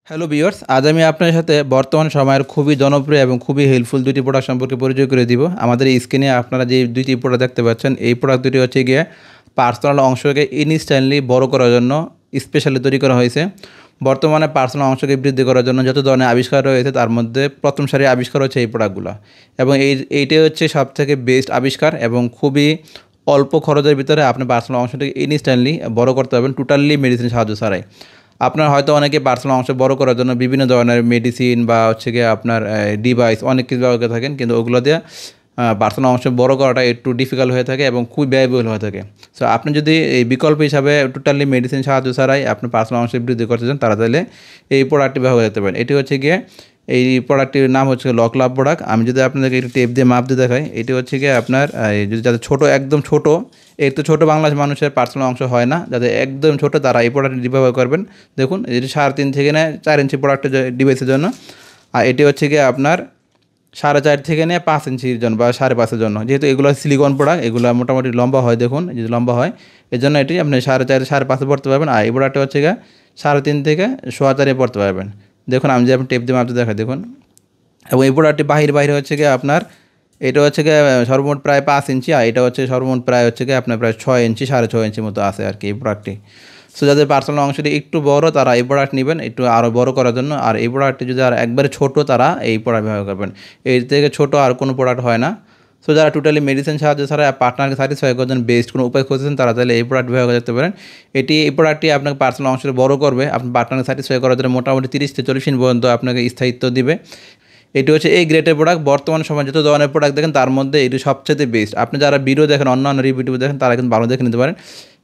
Hello viewers, আজ আমি আপনার সাথে বর্তমান সময়ের খুবই জনপ্রিয় এবং খুবই হেল্পফুল দুটি প্রোডাক্ট সম্পর্কে পরিচয় করে দিব। আমাদের এই স্ক্রিনে আপনারা যে দুইটি প্রোডাক্ট দেখতে পাচ্ছেন, এই প্রোডাক্ট দুটি হচ্ছে গিয়ে পার্সোনাল অংশকে ইনস্ট্যান্টলি বড় করার জন্য স্পেশালি তৈরি করা হয়েছে। বর্তমানে পার্সোনাল অংশকে বৃদ্ধি করার জন্য যত ধরনের আবিষ্কার রয়েছে তার মধ্যে প্রথম সারির আবিষ্কার হচ্ছে এই প্রোডাক্টগুলো, এবং এইটাই হচ্ছে সবথেকে বেস্ট আবিষ্কার এবং খুবই অল্প খরচের ভিতরে আপনি পার্সোনাল অংশটাকে ইনস্ট্যান্টলি বড় করতে পারবেন টোটালি মেডিসিন সাহায্য ছাড়াই। আপনার হয়তো অনেকে পার্সোনাল অংশ বড় করার জন্য বিভিন্ন ধরনের মেডিসিন বা হচ্ছে গিয়ে আপনার ডিভাইস অনেক কিছু ব্যবহার করে থাকেন, কিন্তু ওগুলো দিয়ে পার্সোনাল অংশ বড় করাটা একটু ডিফিকাল্ট হয়ে থাকে এবং খুবই ব্যয়বহুল হয়ে থাকে। সো আপনি যদি এই বিকল্প হিসাবে টোটালি মেডিসিন সাহায্য ছাড়াই আপনি পার্সোনাল অংশ বৃদ্ধি করতে চান, তারা তাহলে এই প্রোডাক্টটি ব্যবহার করতে পারেন। এটি হচ্ছে গিয়ে এই প্রোডাক্টটির নাম হচ্ছে লক লাভ প্রোডাক্ট। আমি যদি আপনাদেরকে একটু টেপ দিয়ে মাপ দিয়ে দেখাই, এটি হচ্ছে গিয়ে আপনার যদি যাদের ছোটো একদম ছোটো, এর তো ছোটো বাংলাদেশ মানুষের পার্সোনাল অংশ হয় না, যাদের একদম ছোটো তারা এই প্রোডাক্টটি ব্যবহার করবেন। দেখুন এটি 3.5 থেকে 4 ইঞ্চি প্রোডাক্টের ডিভাইসের জন্য, আর এটি হচ্ছে গিয়ে আপনার 4.5 থেকে 5 ইঞ্চির জন্য বা 5.5-এর জন্য। যেহেতু এগুলো সিলিকন প্রোডাক্ট, এগুলো মোটামুটি লম্বা হয়, দেখুন যদি লম্বা হয়, এর জন্য এটি আপনি 4.5 5.5 পড়তে পারবেন। আর এই প্রোডাক্টটা হচ্ছে গিয়ে 3.5 থেকে 4.25 পড়তে পারবেন। দেখুন আমি যে আপনি টেপ দিয়ে মাপতে দেখাই, দেখুন। এবং এই প্রোডাক্টটি বাইরে হচ্ছে গিয়ে আপনার এটা হচ্ছে গিয়ে সর্বমোট প্রায় 5 ইঞ্চি, আর এটা হচ্ছে সর্বমোট প্রায় হচ্ছে গিয়ে আপনার প্রায় 6 ইঞ্চি 6.5 ইঞ্চির মতো আছে আর কি এই প্রোডাক্টটি। সো যাদের পার্সোনাল অংশটি একটু বড় তারা এই প্রোডাক্ট নেবেন একটু আরও বড় করার জন্য, আর এই প্রোডাক্টটি যদি আর একবারে ছোটো তারা এই প্রোডাক্ট ব্যবহার করবেন। এর থেকে ছোটো আর কোনো প্রোডাক্ট হয় না। সো যারা টোটালি মেডিসিন সাহায্য ছাড়া পার্টনারকে স্যাটিসফাই করার বেস্ট কোনো উপায় খুঁজছেন, তারা তাহলে এই প্রোডাক্ট ব্যবহার করতে পারেন। এই প্রোডাক্টটি আপনাকে পার্সোনাল অংশটা বড় করবে, আপনার পার্টনারকে স্যাটিসফাই করার জন্য মোটামুটি 30 থেকে 40 দিন পর্যন্ত আপনাকে স্থায়িত্ব দিবে। এটি হচ্ছে এই গ্রেটের প্রোডাক্ট। বর্তমান সময় যত ধরনের প্রোডাক্ট দেখেন তার মধ্যে এটি সবচেয়ে বেস্ট। আপনি যারা ভিডিও দেখেন, অন্যান্য রিভিউ দেখেন, তারা কিন্তু ভালো দেখে নিতে পারেন।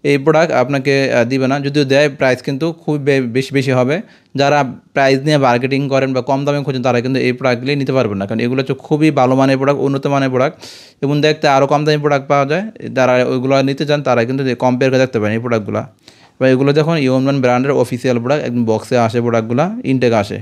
এই প্রোডাক্ট আপনাকে দিবে না, যদিও দেয় প্রাইস কিন্তু খুব বেশি হবে। যারা প্রাইস নিয়ে মার্কেটিং করেন বা কম দামে খোঁজেন তারা কিন্তু এই প্রোডাক্টগুলি নিতে পারবেন না, কারণ এগুলো হচ্ছে খুবই ভালো মানের প্রোডাক্ট, উন্নত মানের প্রোডাক্ট, এবং দেখতে আরও কম দামি প্রোডাক্ট পাওয়া যায়। যারা ওইগুলো নিতে চান তারা কিন্তু কম্পেয়ার করে দেখতে পারেন এই প্রোডাক্টগুলো। বা এগুলো দেখুন ইউএমএন ব্র্যান্ডের অফিসিয়াল প্রোডাক্ট, একদম বক্সে আসে প্রোডাক্টগুলো, ইনটেক আসে।